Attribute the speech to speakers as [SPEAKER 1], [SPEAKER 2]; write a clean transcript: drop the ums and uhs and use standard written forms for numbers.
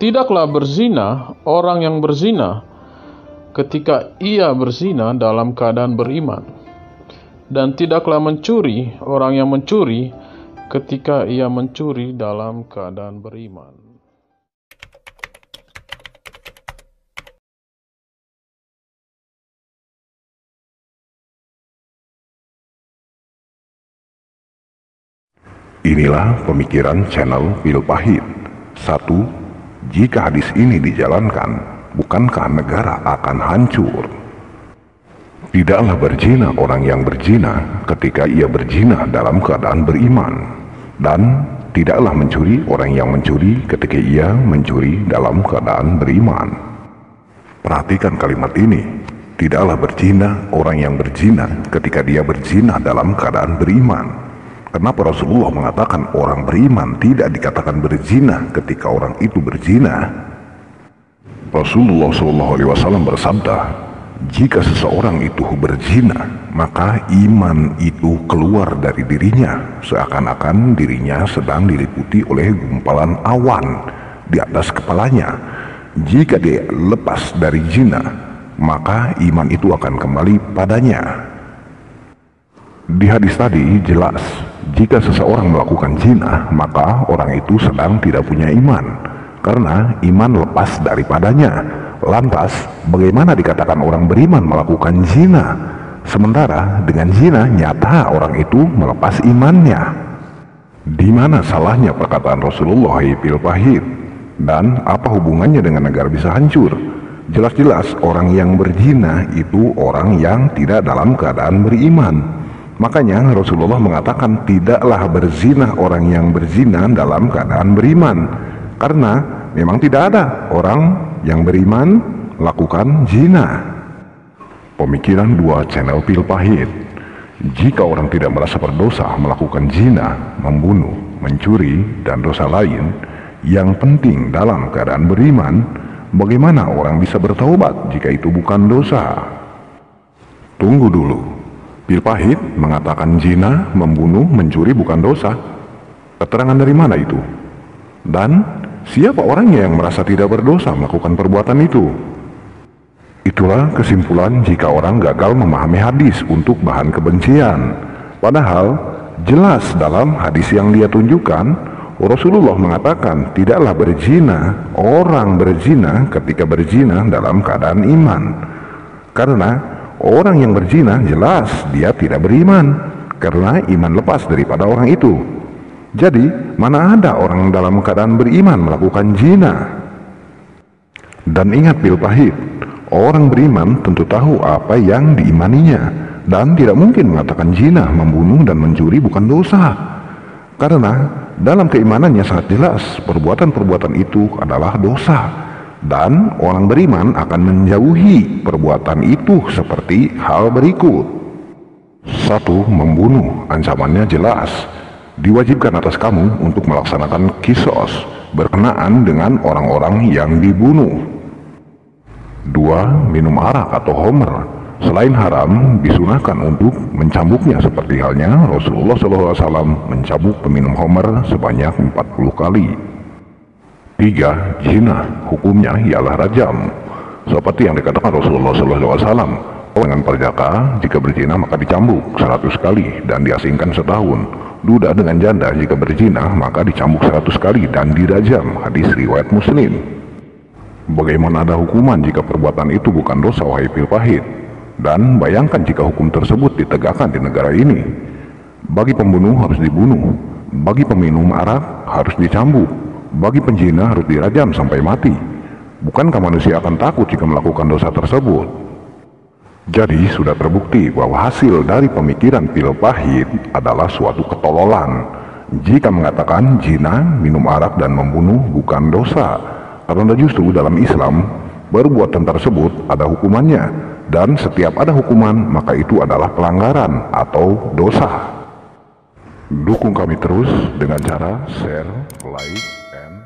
[SPEAKER 1] Tidaklah berzina orang yang berzina ketika ia berzina dalam keadaan beriman, dan tidaklah mencuri orang yang mencuri ketika ia mencuri dalam keadaan beriman.
[SPEAKER 2] Inilah pemikiran channel Pil Pahit. 1. Jika hadis ini dijalankan, bukankah negara akan hancur? Tidaklah berzina orang yang berzina ketika ia berzina dalam keadaan beriman, dan tidaklah mencuri orang yang mencuri ketika ia mencuri dalam keadaan beriman. Perhatikan kalimat ini. Tidaklah berzina orang yang berzina ketika dia berzina dalam keadaan beriman. Kenapa Rasulullah mengatakan orang beriman tidak dikatakan berzina ketika orang itu berzina? Rasulullah SAW bersabda, jika seseorang itu berzina, maka iman itu keluar dari dirinya, seakan-akan dirinya sedang diliputi oleh gumpalan awan di atas kepalanya. Jika dia lepas dari zina, maka iman itu akan kembali padanya. Di hadis tadi jelas, jika seseorang melakukan zina, maka orang itu sedang tidak punya iman, karena iman lepas daripadanya. Lantas, bagaimana dikatakan orang beriman melakukan zina, sementara dengan zina nyata orang itu melepas imannya? Di mana salahnya perkataan Rasulullah, hai Pil Pahit? Dan apa hubungannya dengan negara bisa hancur? Jelas-jelas orang yang berzina itu orang yang tidak dalam keadaan beriman. Makanya Rasulullah mengatakan tidaklah berzina orang yang berzina dalam keadaan beriman, karena memang tidak ada orang yang beriman melakukan zina. Pemikiran 2 channel Pil Pahit. Jika orang tidak merasa berdosa melakukan zina, membunuh, mencuri, dan dosa lain, yang penting dalam keadaan beriman, bagaimana orang bisa bertaubat jika itu bukan dosa? Tunggu dulu. Pil Pahit mengatakan zina, membunuh, mencuri bukan dosa. Keterangan dari mana itu? Dan siapa orangnya yang merasa tidak berdosa melakukan perbuatan itu? Itulah kesimpulan jika orang gagal memahami hadis untuk bahan kebencian. Padahal jelas dalam hadis yang dia tunjukkan, Rasulullah mengatakan tidaklah berzina orang berzina ketika berzina dalam keadaan iman. Karena orang yang berzina jelas dia tidak beriman, karena iman lepas daripada orang itu. Jadi mana ada orang dalam keadaan beriman melakukan zina? Dan ingat Pil Pahit, orang beriman tentu tahu apa yang diimaninya, dan tidak mungkin mengatakan zina, membunuh, dan mencuri bukan dosa. Karena dalam keimanannya sangat jelas perbuatan-perbuatan itu adalah dosa. Dan orang beriman akan menjauhi perbuatan itu seperti hal berikut. 1. Membunuh, ancamannya jelas. Diwajibkan atas kamu untuk melaksanakan kisos berkenaan dengan orang-orang yang dibunuh. 2. Minum arak atau homer, selain haram, disunahkan untuk mencambuknya seperti halnya Rasulullah SAW mencambuk peminum homer sebanyak 40 kali. 3. Zina, hukumnya ialah rajam, seperti yang dikatakan Rasulullah SAW. Dengan perjaka, jika berzina maka dicambuk 100 kali dan diasingkan setahun. Duda dengan janda jika berzina maka dicambuk 100 kali dan dirajam. Hadis riwayat Muslim. Bagaimana ada hukuman jika perbuatan itu bukan dosa, wahai Pil Pahit? Dan bayangkan jika hukum tersebut ditegakkan di negara ini. Bagi pembunuh harus dibunuh, bagi peminum arak harus dicambuk, bagi penzina harus dirajam sampai mati. Bukankah manusia akan takut jika melakukan dosa tersebut? Jadi sudah terbukti bahwa hasil dari pemikiran Pil Pahit adalah suatu ketololan jika mengatakan zina, minum arak, dan membunuh bukan dosa. Karena justru dalam Islam perbuatan tersebut ada hukumannya, dan setiap ada hukuman maka itu adalah pelanggaran atau dosa. Dukung kami terus dengan cara share, like, and